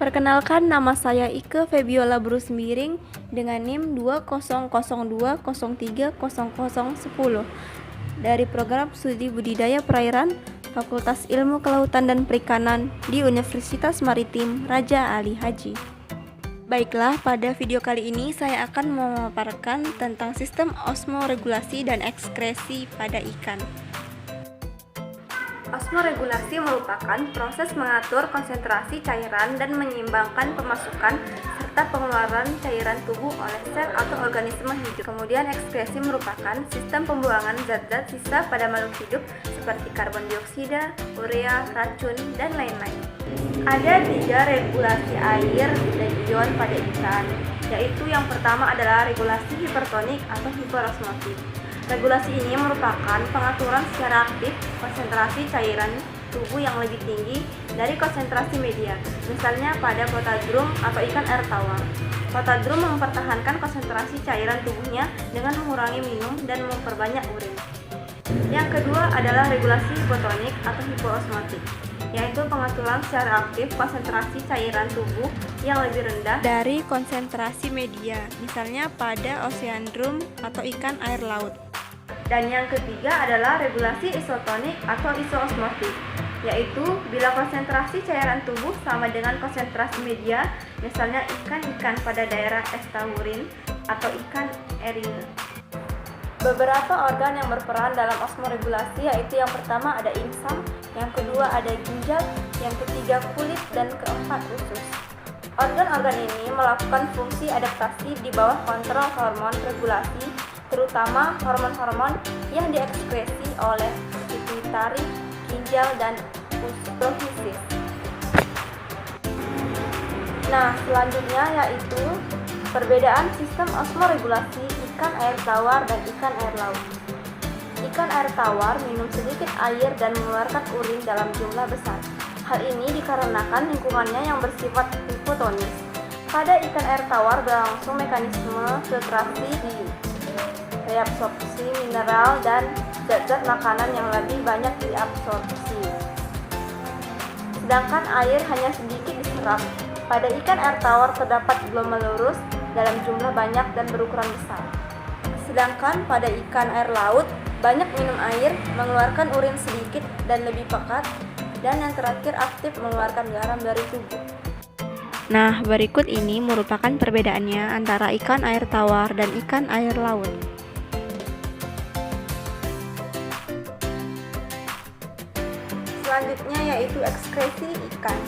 Perkenalkan, nama saya Ike Febiola Brusmiring dengan NIM 2002030010 dari Program Studi Budidaya Perairan Fakultas Ilmu Kelautan dan Perikanan di Universitas Maritim Raja Ali Haji. Baiklah, pada video kali ini saya akan memaparkan tentang sistem osmoregulasi dan ekskresi pada ikan. Osmoregulasi merupakan proses mengatur konsentrasi cairan dan menyeimbangkan pemasukan serta pengeluaran cairan tubuh oleh sel atau organisme hidup. Kemudian ekskresi merupakan sistem pembuangan zat-zat sisa pada makhluk hidup seperti karbon dioksida, urea, racun, dan lain-lain. Ada 3 regulasi air dan ion pada ikan, yaitu yang pertama adalah regulasi hipertonik atau hiperosmotik. Regulasi ini merupakan pengaturan secara aktif konsentrasi cairan tubuh yang lebih tinggi dari konsentrasi media, misalnya pada protodrum atau ikan air tawar. Protodrum mempertahankan konsentrasi cairan tubuhnya dengan mengurangi minum dan memperbanyak urin. Yang kedua adalah regulasi hipotonik atau hipoosmotik, yaitu pengaturan secara aktif konsentrasi cairan tubuh yang lebih rendah dari konsentrasi media, misalnya pada oseandrum atau ikan air laut. Dan yang ketiga adalah regulasi isotonik atau isoosmotik, yaitu bila konsentrasi cairan tubuh sama dengan konsentrasi media, misalnya ikan-ikan pada daerah estaurin atau ikan eringa. Beberapa organ yang berperan dalam osmoregulasi yaitu yang pertama ada insang, yang kedua ada ginjal, yang ketiga kulit, dan keempat usus. Organ-organ ini melakukan fungsi adaptasi di bawah kontrol hormon regulasi, terutama hormon-hormon yang diekskresi oleh pituitari, ginjal, dan profisis. Nah, selanjutnya yaitu perbedaan sistem osmoregulasi ikan air tawar dan ikan air laut. Ikan air tawar minum sedikit air dan mengeluarkan urin dalam jumlah besar. Hal ini dikarenakan lingkungannya yang bersifat hipotonis. Pada ikan air tawar berlangsung mekanisme filtrasi di reabsorpsi mineral dan zat-zat makanan yang lebih banyak diabsorpsi. Sedangkan air hanya sedikit diserap. Pada ikan air tawar terdapat glomerulus dalam jumlah banyak dan berukuran besar. Sedangkan pada ikan air laut banyak minum air, mengeluarkan urin sedikit dan lebih pekat, dan yang terakhir aktif mengeluarkan garam dari tubuh. Nah, berikut ini merupakan perbedaannya antara ikan air tawar dan ikan air laut. Selanjutnya yaitu ekskresi ikan.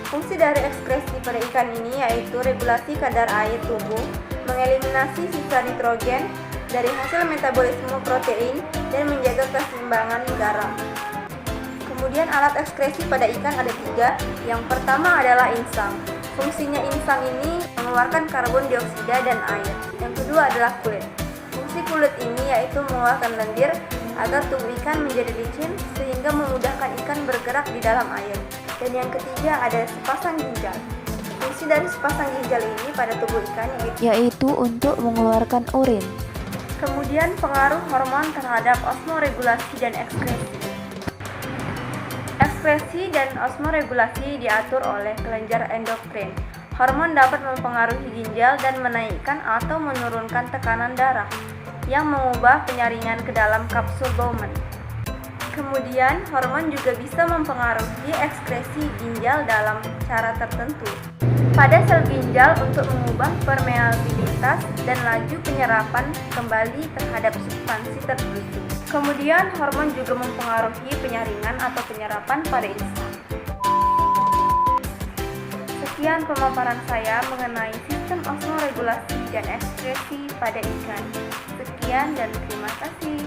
Fungsi dari ekskresi pada ikan ini yaitu regulasi kadar air tubuh, mengeliminasi sisa nitrogen dari hasil metabolisme protein, dan menjaga keseimbangan garam. Kemudian alat ekskresi pada ikan ada 3. Yang pertama adalah insang. Fungsinya insang ini mengeluarkan karbon dioksida dan air. Yang kedua adalah kulit. Fungsi kulit ini yaitu mengeluarkan lendir agar tubuh ikan menjadi licin sehingga memudahkan ikan bergerak di dalam air. Dan yang ketiga ada sepasang ginjal. Fungsi dari sepasang ginjal ini pada tubuh ikan yaitu untuk mengeluarkan urin. Kemudian pengaruh hormon terhadap osmoregulasi dan ekskresi. Ekskresi dan osmoregulasi diatur oleh kelenjar endokrin. Hormon dapat mempengaruhi ginjal dan menaikkan atau menurunkan tekanan darah, yang mengubah penyaringan ke dalam kapsul Bowman. Kemudian, hormon juga bisa mempengaruhi ekskresi ginjal dalam cara tertentu pada sel ginjal untuk mengubah permeabilitas dan laju penyerapan kembali terhadap substansi tertentu. Kemudian, hormon juga mempengaruhi penyaringan atau penyerapan pada insang. Sekian pemaparan saya mengenai sistem osmoregulasi dan ekskresi pada ikan. Sekian dan terima kasih.